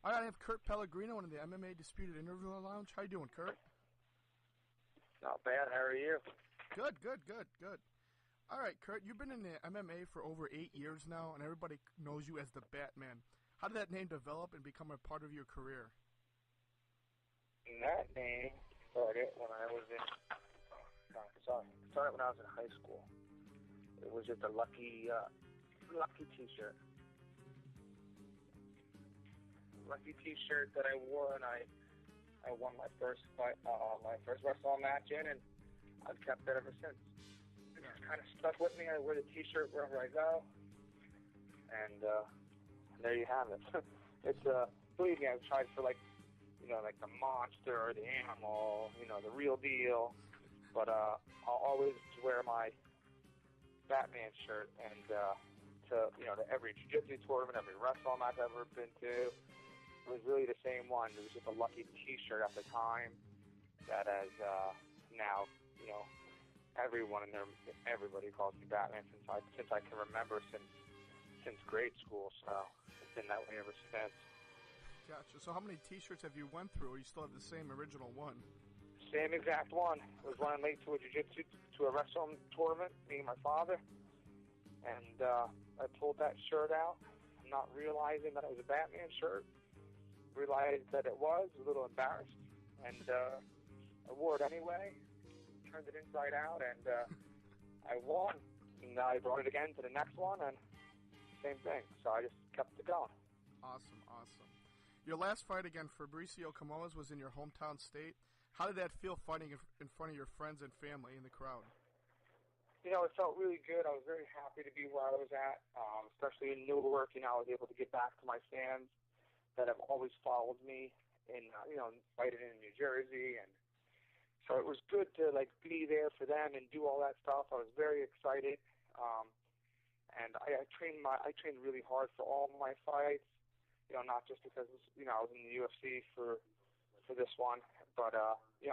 All right, I have Kurt Pellegrino in the MMA Disputed Interview Lounge. How you doing, Kurt? Not bad. How are you? Good. All right, Kurt, you've been in the MMA for over 8 years now, and everybody knows you as the Batman. How did that name develop and become a part of your career? That name started when I was in high school. It was just a lucky T-shirt. Lucky T-shirt that I wore, and I won my first fight, my first wrestling match in, and I've kept it ever since. It just kind of stuck with me. I wear the T-shirt wherever I go, and there you have it. It's believe me, I've tried for like the monster or the animal, the real deal, but I'll always wear my Batman shirt, and to every jiu-jitsu tournament, every wrestling match I've ever been to. It was really the same one. It was just a lucky T-shirt at the time that has now, everybody calls me Batman since I can remember, since grade school. So it's been that way ever since. Gotcha. So how many T-shirts have you went through, or you still have the same original one? Same exact one. I was running late to a wrestling tournament, me and my father, and I pulled that shirt out, not realizing that it was a Batman shirt. Realized that it was a little embarrassed, and I wore it anyway, turned it inside out, and I won. And I brought it again to the next one, and same thing. So I just kept it going. Awesome. Your last fight against Fabricio Camoes was in your hometown state. How did that feel, fighting in front of your friends and family in the crowd? It felt really good. I was very happy to be where I was at, especially in Newark. I was able to get back to my fans that have always followed me in, fighting in New Jersey, and so it was good to be there for them and do all that stuff. I was very excited, and I trained really hard for all my fights. Not just because I was in the UFC for this one, but it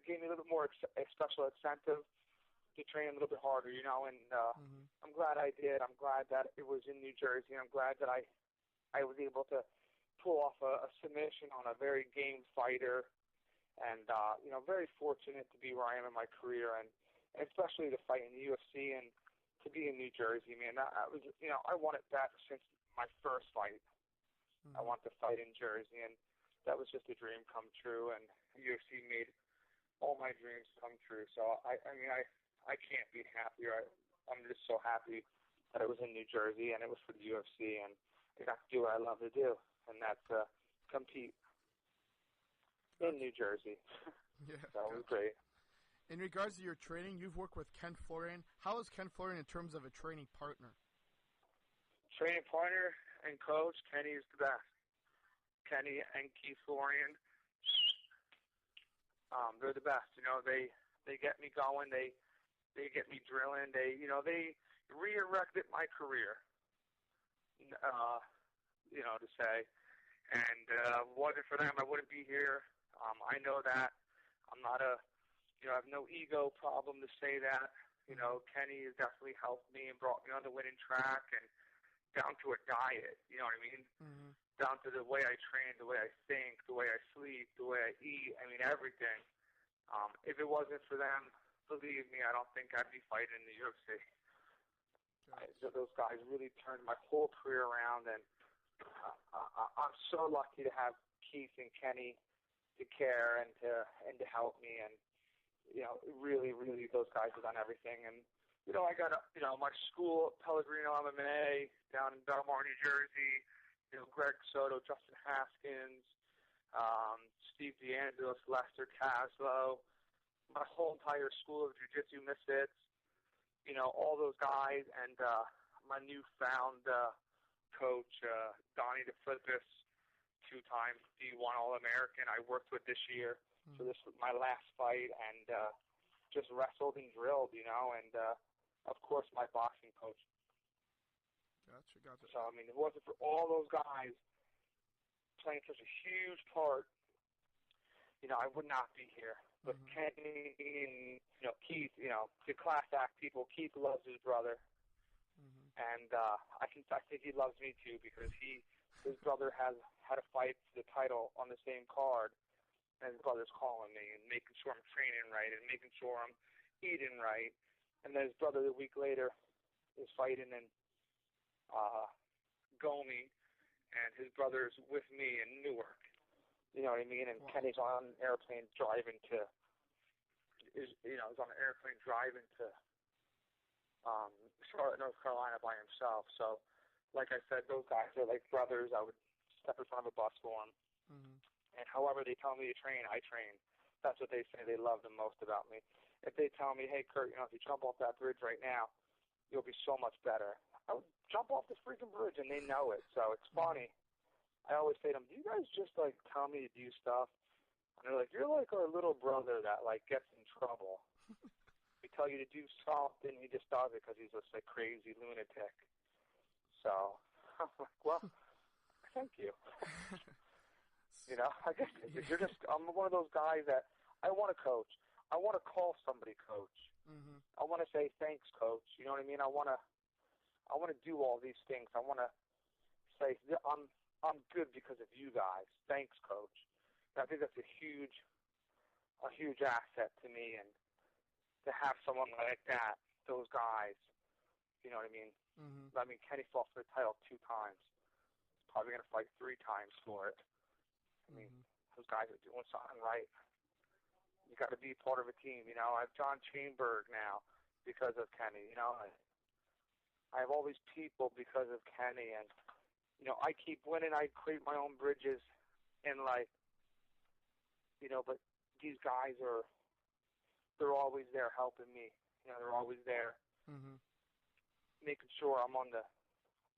gave me a little bit more special incentive to train a little bit harder, and I'm glad I did. I'm glad that it was in New Jersey, and I'm glad that I was able to pull off a submission on a very game fighter, and very fortunate to be where I am in my career, and especially to fight in the UFC and to be in New Jersey, man. I was, I wanted that since my first fight. I want to fight in Jersey, and that was just a dream come true, and UFC made all my dreams come true. So I can't be happier. I'm just so happy that it was in New Jersey and it was for the UFC, and I got to do what I love to do, and that's compete in New Jersey. Yeah, so it was great. In regards to your training, you've worked with Ken Florian. How is Ken Florian in terms of a training partner? Training partner and coach, Kenny is the best. Kenny and Keith Florian, they're the best. They get me going. They get me drilling. They re-erected my career. To say, and wasn't for them, I wouldn't be here. I know that. I'm not I have no ego problem to say that. Kenny has definitely helped me and brought me on the winning track, and down to a diet, you know what I mean? Mm-hmm. Down to the way I train, the way I think, the way I sleep, the way I eat, everything. If it wasn't for them, believe me, I don't think I'd be fighting in the UFC. So those guys really turned my whole career around, and I'm so lucky to have Keith and Kenny to care and to help me, and really those guys have done everything. And I got my school, Pellegrino MMA, down in Belmar, New Jersey. Greg Soto, Justin Haskins, Steve DeAngelis, Lester Caslow, my whole entire school of jiu-jitsu misfits. All those guys, and my newfound coach, Donnie DeFlippis, 2-time D1 All-American, I worked with this year. So this was my last fight, and just wrestled and drilled, and of course my boxing coach. Gotcha. So, if it wasn't for all those guys playing such a huge part, I would not be here. But Kenny and, Keith, the class act people, Keith loves his brother. And I think he loves me too, because he his brother has had a fight for the title on the same card, and his brother's calling me and making sure I'm training right and making sure I'm eating right. And then his brother, a week later, is fighting in Gomi, and his brother's with me in Newark. You know what I mean? And Wow. Kenny's on an airplane driving to, he's on an airplane driving to Charlotte, North Carolina by himself. So, like I said, those guys are like brothers. I would step in front of a bus for them. Mm-hmm. And however they tell me to train, I train. That's what they say they love the most about me. If they tell me, hey, Kurt, if you jump off that bridge right now, you'll be so much better. I would jump off this freaking bridge, and they know it. So it's funny. I always say to them, do you guys just, like, tell me to do stuff? And they're like, you're like our little brother that, like, gets in trouble. We tell you to do something, he just does it because he's just a crazy lunatic. So I'm like, well, thank you. I guess I'm one of those guys that I want to coach. I want to call somebody coach. Mm-hmm. I want to say thanks, coach. You know what I mean? I want to do all these things. I want to say I'm good because of you guys. Thanks, coach. And I think that's a huge asset to me, and to have someone like that, those guys. You know what I mean? Mm-hmm. I mean, Kenny fought for the title 2 times. He's probably going to fight 3 times for it. I mean, those guys are doing something right. You got to be part of a team. I have John Chainberg now because of Kenny. I have all these people because of Kenny, and I keep winning. I create my own bridges, and but these guys they're always there helping me. They're always there, making sure I'm on the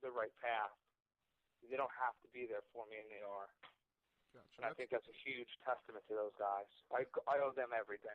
right path. They don't have to be there for me, and they are. Gotcha. And I think that's a huge testament to those guys. I owe them everything.